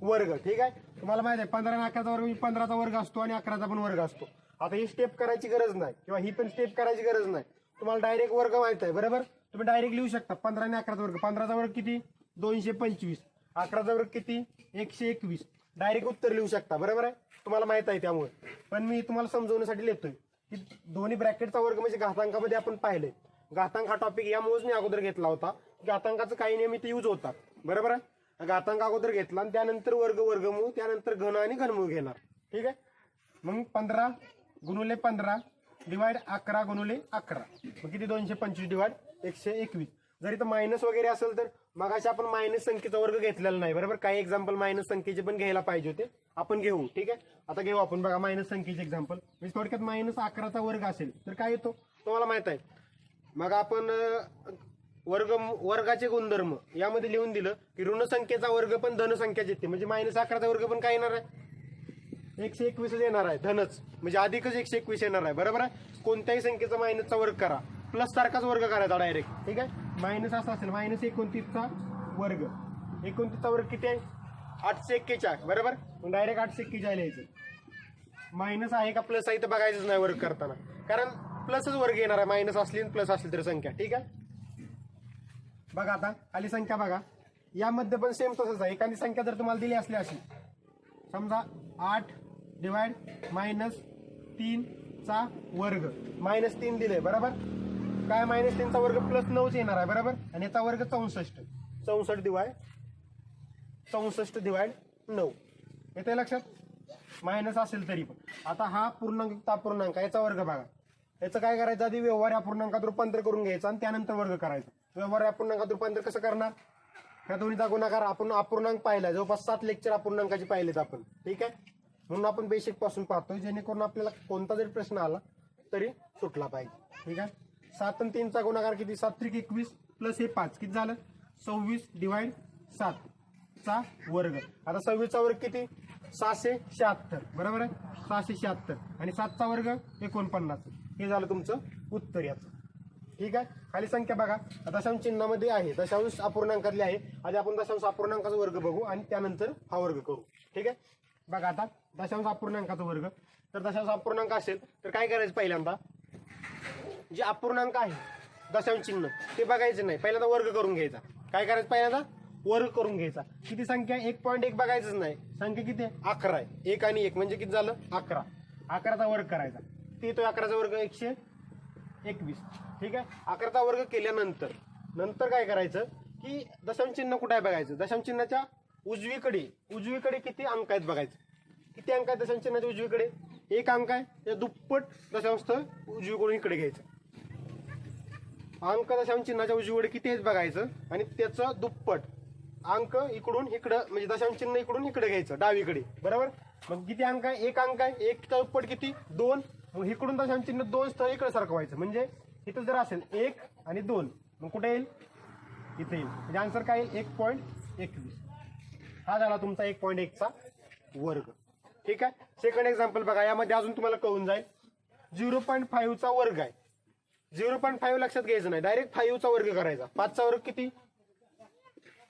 वर्ग. ठीक आहे. तुम्हाला माहिती आहे 15 आणि 11चा वर्ग 15चा वर्ग असतो आणि 11चा पण वर्ग असतो. आता ही स्टेप करायची गरज नाही किंवा ही पण स्टेप करायची गरज नाही. तुम्हाला डायरेक्ट वर्ग माहित आहे. बरोबर. तुम्ही डायरेक्ट लिहू शकता 15 आणि 11चा वर्ग. 15चा वर्ग किती 225, 11चा वर्ग किती 121. डायरेक्ट उत्तर लिहू शकता. बरोबर आहे. तुम्हाला माहित आहे त्यामुळे. पण मी तुम्हाला समजवण्यासाठी लिहितोय की दोन्ही ब्रॅकेटचा वर्ग म्हणजे घातांकामध्ये आपण पाहिलंय. घातांक हा टॉपिक यामुळेच मी अगोदर घेतला होता. घातांकाचं काही नियम इथे यूज होतात. बरोबर आहे. घातांक अगोदर घेतला आणि त्यानंतर वर्ग वर्गमूळ त्यानंतर घन आणि घनमूळ घेणार. ठीक आहे. मग 15 गुणिले 15 डिवाइड 11 गुणिले 11 मग किती 225 डिवाइड 121. जर इथं मायनस वगैरे असेल तर मगाशी आपण मायनस संख्येचा वर्ग घेतलेला नाही. बरोबर. काही एक्झाम्पल मायनस संख्येचे पण घ्यायला पाहिजे होते, आपण घेऊ. ठीक आहे. आता घेऊ आपण. बघा मायनस संख्येचे एक्झाम्पल म्हणजे थोडक्यात -11चा वर्ग असेल तर काय येतो तुम्हाला माहित आहे. मग आपण वर्गाचे गुणधर्म यामध्ये लिहून दिलं की ऋण संख्येचा वर्ग पण धन संख्याच येते. म्हणजे -11चा वर्ग पण काय येणार आहे 121 येणार आहे. धनच म्हणजे अधिकच 121 येणार आहे. बरोबर आहे. कोणत्याही संख्येचा मायनसचा वर्ग करा, प्लस सारखाच वर्ग करायचा डायरेक्ट. ठीक आहे. मायनस असा असेल -29चा वर्ग. 29चा वर्ग किती आहे 841. बरोबर. मग डायरेक्ट 841 लिहायचं. मायनस आहे का प्लस आहे तर बघायचंच नाही वर्ग करताना, कारण प्लसच वर्ग येणार आहे. मायनस असली प्लस असली तर संख्या. ठीक आहे. बघा आता खाली संख्या बघा. यामध्ये पण सेम तसंच आहे. एखादी संख्या जर तुम्हाला दिली असली अशी समजा 8 डिवाइड -3चा वर्ग -3 दिले. बरोबर. काय -3चा वर्ग +9 येणार आहे. बरोबर. आणि याचा वर्ग 64 64 डिवाइड 9 येते लक्षात. मायनस असेल तरी पण. आता हा पूर्णांक अपूर्णांक याचा वर्ग बघा. याचं काय करायचं आधी व्यवहार्य अपूर्णांकात रूपांतर करून घ्यायचं आणि त्यानंतर वर्ग करायचा. व्यवहार्य अपूर्णांकात रूपांतर कसं करणार, ह्या दोन्हीचा गुणाकार. आपण अपूर्णांक पाहिला जवळपास 7 लेक्चर अपूर्णांकाचे पाहिलेत आपण. ठीक आहे. म्हणून आपण बेसिक पासून पाहतोय जेणेकरून आपल्याला कोणता जरी प्रश्न आला तरी सुटला पाहिजे. ठीक आहे. 7 आणि 3चा गुणाकार किती 7 त्रिक 21 प्लस हे 5 किती झालं 26 डिवाइड 7चा वर्ग. आता 26चा वर्ग किती 676. बरोबर आहे. 676 आणि 7चा वर्ग 49. हे झालं तुमचं उत्तर याचं. ठीक आहे. खाली संख्या बघा. दशांश चिन्हामध्ये आहे, दशांश अपूर्णांकातली आहे. आधी आपण दशांश अपूर्णांकाचा वर्ग बघू आणि त्यानंतर हा वर्ग करू. ठीक आहे. बघा आता दशांश अपूर्णांकाचा वर्ग. तर दशांश अपूर्णांक असेल तर काय करायचं पहिल्यांदा जे अपूर्णांक आहे दशांश चिन्ह ते बघायचं नाही, पहिल्यांदा वर्ग करून घ्यायचा. काय करायचं पहिल्यांदा वर्ग करून घ्यायचा. किती संख्या 1.1 बघायचंच नाही. संख्या किती आहे 11 आहे. 1 आणि 1 म्हणजे किती झालं 11. 11चा वर्ग करायचा. ते तो 11चा वर्ग 121. ठीक आहे. 11चा वर्ग केल्यानंतर नंतर काय करायचं की दशांश चिन्ह कुठे आहे बघायचं. दशांश चिन्हाच्या उजवीकडे किती अंक आहेत बघायचं. किती अंक आहेत दशांश चिन्हाच्या उजवीकडे 1 अंक आहे. त्या दुप्पट दशांश स्थळ उजवीकडून इकडे घ्यायचं. अंक दशांश चिन्हाच्या उजवीकडे किती आहेत बघायचं आणि त्याचं दुप्पट अंक इकडून इकडं म्हणजे दशांश चिन्ह इकडून इकडे घ्यायचं डावीकडे. बरोबर. मग किती अंक आहे 1 अंक आहे. 1चा दुप्पट किती 2. मग इकडून दशांश चिन्ह 2 स्थळ इकडे सरकवायचं. म्हणजे इथं जर असेल 1 आणि 2 मग कुठे येईल इथे येईल. म्हणजे आन्सर काय येईल 1.21. हा झाला तुमचा 1.1 चा वर्ग. ठीक आहे. सेकंड एक्झाम्पल बघा. यामध्ये अजून तुम्हाला कळून जाईल. 0.5 चा वर्ग आहे. 0.5 लक्षात घ्यायचं नाही. डायरेक्ट 5 चा वर्ग करायचा. 5 चा वर्ग किती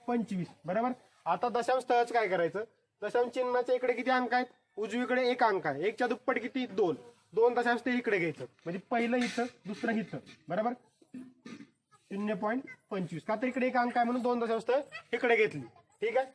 25. बरोबर. आता दशांश स्थळाचं काय करायचं. दशांश चिन्हाच्या इकडे किती अंक आहेत उजवीकडे 1 अंक आहे. 1च्या दुप्पट किती 2. 2 दशांश स्थळ इकडे घ्यायचं. म्हणजे पहिलं इथं दुसरं इथं. बरोबर. 0.25 का तर इकडे 1 अंक आहे म्हणून 2 दशांश स्थळ इकडे घेतली. ठीक आहे.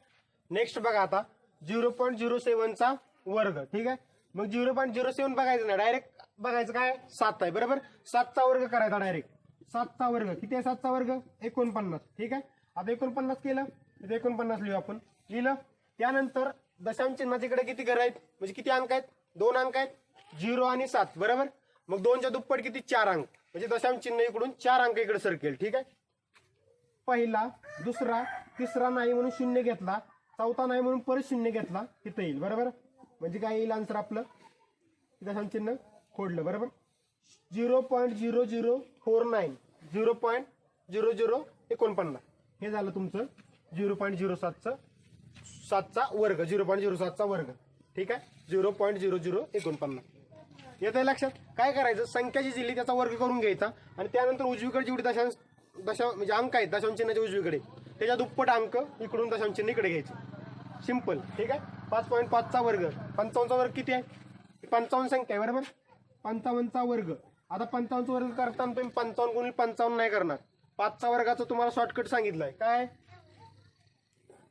नेक्स्ट बघा आता 0.07 चा वर्ग. ठीक आहे. मग 0.07 बघायचं नाही. डायरेक्ट बघायचं काय 7 आहे. बरोबर. 7 चा वर्ग करायचा डायरेक्ट. 7 चा वर्ग किती आहे 7 चा वर्ग 49. ठीक आहे. आता 49 केलं तर 49 लिहू आपण. लिहिलं. त्यानंतर दशांश चिन्हाच्या इकडे किती घर आहेत म्हणजे किती अंक आहेत 2 अंक आहेत. 0 आणि 7. बरोबर. मग 2च्या दुप्पट किती 4 अंक. म्हणजे दशांश चिन्ह इकडून 4 अंक इकडे सरकेल. ठीक आहे. पहिला दुसरा तिसरा नाही म्हणून 0 घेतला. चौथा नाही म्हणून परत 0 घेतला. तिथं येईल. बरोबर. म्हणजे काय येईल आन्सर आपलं दशांश चिन्ह खोडलं. बरोबर. 0.0049 0.0049 हे झालं तुमचं 0.07 चा वर्ग. 0.07 चा वर्ग. ठीक आहे. 0.0049 येत आहे लक्षात. काय करायचं संख्या जी दिली त्याचा वर्ग करून घ्यायचा आणि त्यानंतर उजवीकडे जेवढी दशा म्हणजे अंक आहेत दशांश चिन्हाच्या उजवीकडे त्याच्या दुप्पट अंक इकडून दशांश चिन्ह इकडे घ्यायचे. सिंपल. ठीक आहे. 5.5 चा वर्ग. 55 चा वर्ग किती आहे 55 संख्या आहे. बरोबर. 55 चा वर्ग. आता 55 वर्ग करताना तुम्ही 55 गुणिले 55 नाही करणार. 5 चा वर्गाचं तुम्हाला शॉर्टकट सांगितलंय काय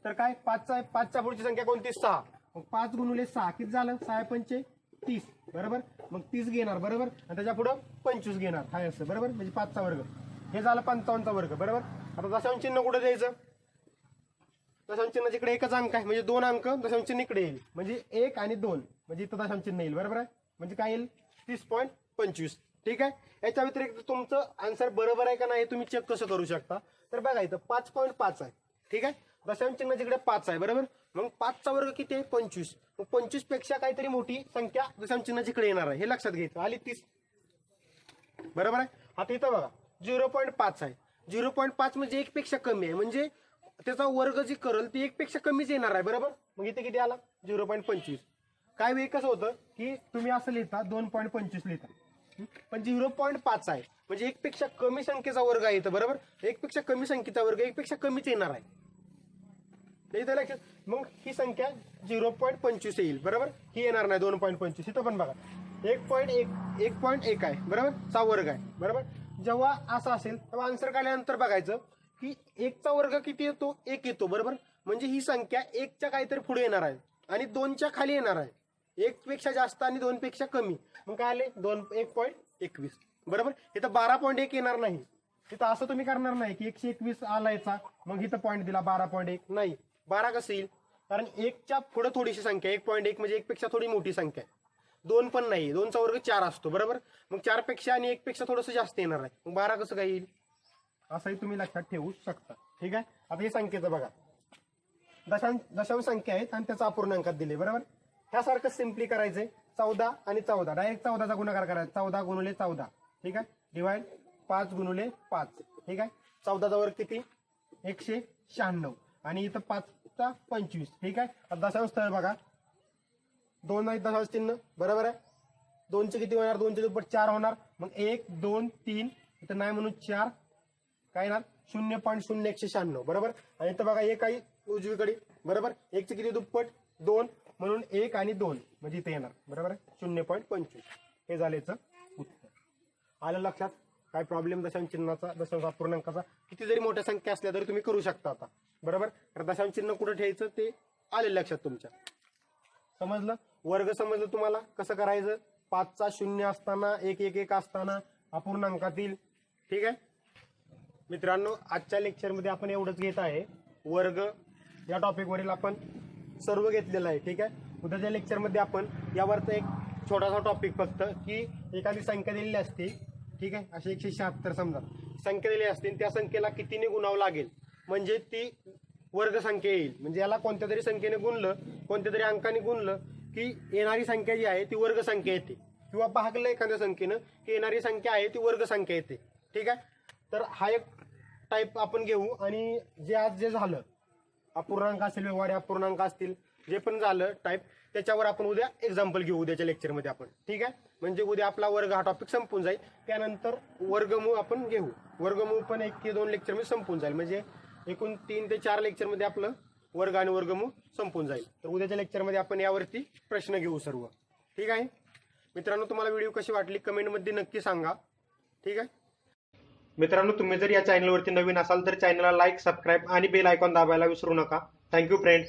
तर काय 5 च्या पुढची संख्या कोणती 6. मग 5 गुणिले 6 किती झालं 6 पंचे 30. बरोबर. मग 30 घेणार. बरोबर. आणि त्याच्या पुढं 25 घेणार. हाय असं. बरोबर. म्हणजे 5 चा वर्ग हे झालं 55 चा वर्ग. बरोबर. आता दशांश चिन्ह कुठे द्यायचं दशांश चिन्हाच्या इकडे एकच अंक आहे म्हणजे 2 अंक दशांश चिन्ह इकडे येईल. म्हणजे 1 आणि 2 म्हणजे इथं दशांश चिन्ह येईल. बरोबर आहे. म्हणजे काय येईल 30.25. ठीक आहे. याच्या व्यतिरिक्त तुमचं आन्सर बरोबर आहे का नाही तुम्ही चेक कसं करू शकता तर बघा इथं 5.5 आहे. ठीक आहे. दशांश चिन्हाच्या इकडे 5 आहे. बरोबर. मग 5 चा वर्ग किती आहे 25. मग 25 पेक्षा काहीतरी मोठी संख्या दशांश चिन्हाच्या इकडे येणार आहे हे लक्षात घ्यायचं. आली 30. बरोबर आहे. आता इथं बघा 0.5 आहे. 0.5 म्हणजे 1 पेक्षा कमी आहे म्हणजे त्याचा वर्ग जी करल ती 1 पेक्षा कमीच येणार आहे. बरोबर. मग इथे किती आला 0.25. काय वेळ कसं होतं की तुम्ही असं लिहिता 2.25 लिहिता पण 0.5 आहे म्हणजे 1 पेक्षा कमी संख्येचा वर्ग आहे. बरोबर. 1 पेक्षा कमी संख्येचा वर्ग 1 पेक्षा कमीच येणार आहे. इथं लक्षात. मग ही संख्या 0.25 येईल. बरोबर. ही येणार नाही 2.25. इथं पण बघा 1.1 आहे. बरोबर. चा वर्ग आहे. बरोबर. जेव्हा असं असेल तेव्हा आन्सर काढल्यानंतर बघायचं की 1 चा वर्ग किती येतो 1 येतो. बरोबर. म्हणजे ही संख्या 1 च्या काहीतरी पुढे येणार आहे आणि 2 च्या खाली येणार आहे. 1 पेक्षा जास्त आणि 2 पेक्षा कमी. मग काय आले 1.21. बरोबर. इथं 12.1 येणार नाही. तिथं असं तुम्ही करणार नाही की 121 आलायचा मग इथं पॉईंट दिला 12.1 नाही. 12 कसं येईल कारण 1 च्या पुढे थोडीशी संख्या 1.1 म्हणजे 1 पेक्षा थोडी मोठी संख्या आहे. 2 पण नाही. 2 चा वर्ग 4 असतो. बरोबर. मग 4 पेक्षा आणि 1 पेक्षा थोडंसं जास्त येणार आहे. मग 12 कसं काय येईल असंही तुम्ही लक्षात ठेवू शकता. ठीक आहे. आता हे संख्येचं बघा दशांश संख्या आहेत आणि त्याचा अपूर्णांकात दिले. बरोबर. ह्यासारखं सिम्पली करायचंय 14 आणि 14 डायरेक्ट 14चा गुणाकार करायचा 14 गुणिले 14. ठीक आहे. डिवाइड 5 गुणिले 5. ठीक आहे. 14चा वर्ग किती 196 आणि इथं 5 चा 25. ठीक आहे. आता दशांश स्थळ बघा 2 आहेत दशांश चिन्ह. बरोबर आहे. 2 चे किती होणार 2 चे दुप्पट 4 होणार. मग 1 2 3 इथं नाही म्हणून 4 काय येणार 0.0196. बरोबर. आणि इथं बघा 1 आहे उजवीकडे. बरोबर. 1 चे किती दुप्पट 2 म्हणून 1 आणि 2 म्हणजे इथे येणार. बरोबर आहे 0.25. हे झालं याचं उत्तर. आलं लक्षात. काय प्रॉब्लेम दशांश चिन्हाचा, दशांश अपूर्णांकाचा किती जरी मोठ्या संख्या असल्या तरी तुम्ही करू शकता आता, बरोबर. तर दशांश चिन्ह कुठं ठेवायचं ते आले लक्षात तुमच्या. समजलं. वर्ग समजलं तुम्हाला कसं करायचं. 5चा 0 असताना 1 1 1 असताना अपूर्णांकातील. ठीक आहे मित्रांनो, आजच्या लेक्चरमध्ये आपण एवढंच घेत आहे. वर्ग या टॉपिक वरील आपण सर्व घेतलेलं आहे. ठीक आहे. उद्याच्या लेक्चरमध्ये आपण यावरचा एक छोटासा टॉपिक फक्त की एखादी संख्या दिलेली असते. ठीक आहे. अशी 176 समजा संख्या दिलेली असते, त्या संख्येला कितीने गुणावं लागेल म्हणजे ती वर्ग संख्या येईल. म्हणजे याला कोणत्या तरी संख्येने गुणलं, कोणत्या तरी अंकाने गुणलं की येणारी संख्या जी आहे ती वर्ग संख्या येते, किंवा भागलं एखाद्या संख्येनं की येणारी संख्या आहे ती वर्ग संख्या येते. ठीक आहे. तर हा एक टाईप आपण घेऊ. आणि जे आज जे झालं अपूर्णांक असेल, व्यवहारी अपूर्णांक असतील, जे पण झालं टाईप, त्याच्यावर आपण उद्या एक्झाम्पल घेऊ उद्याच्या लेक्चरमध्ये आपण. ठीक आहे. म्हणजे उद्या आपला वर्ग हा टॉपिक संपून जाईल. त्यानंतर वर्गमूळ आपण घेऊ. वर्गमूळ पण 1 ते 2 लेक्चरमध्ये संपून जाईल. म्हणजे एकूण 3 ते 4 लेक्चरमध्ये आपलं वर्ग आणि वर्गमूळ संपून जाईल. तर उद्याच्या लेक्चरमध्ये आपण यावरती प्रश्न घेऊ सर्व. ठीक आहे मित्रांनो, तुम्हाला व्हिडिओ कशी वाटली कमेंटमध्ये नक्की सांगा. ठीक आहे मित्रांनो, तुम्ही जर या चॅनलवरती नवीन असाल तर चॅनलला लाईक, सबस्क्राईब आणि बेल आयकॉन दाबायला विसरू नका. Thank you friend.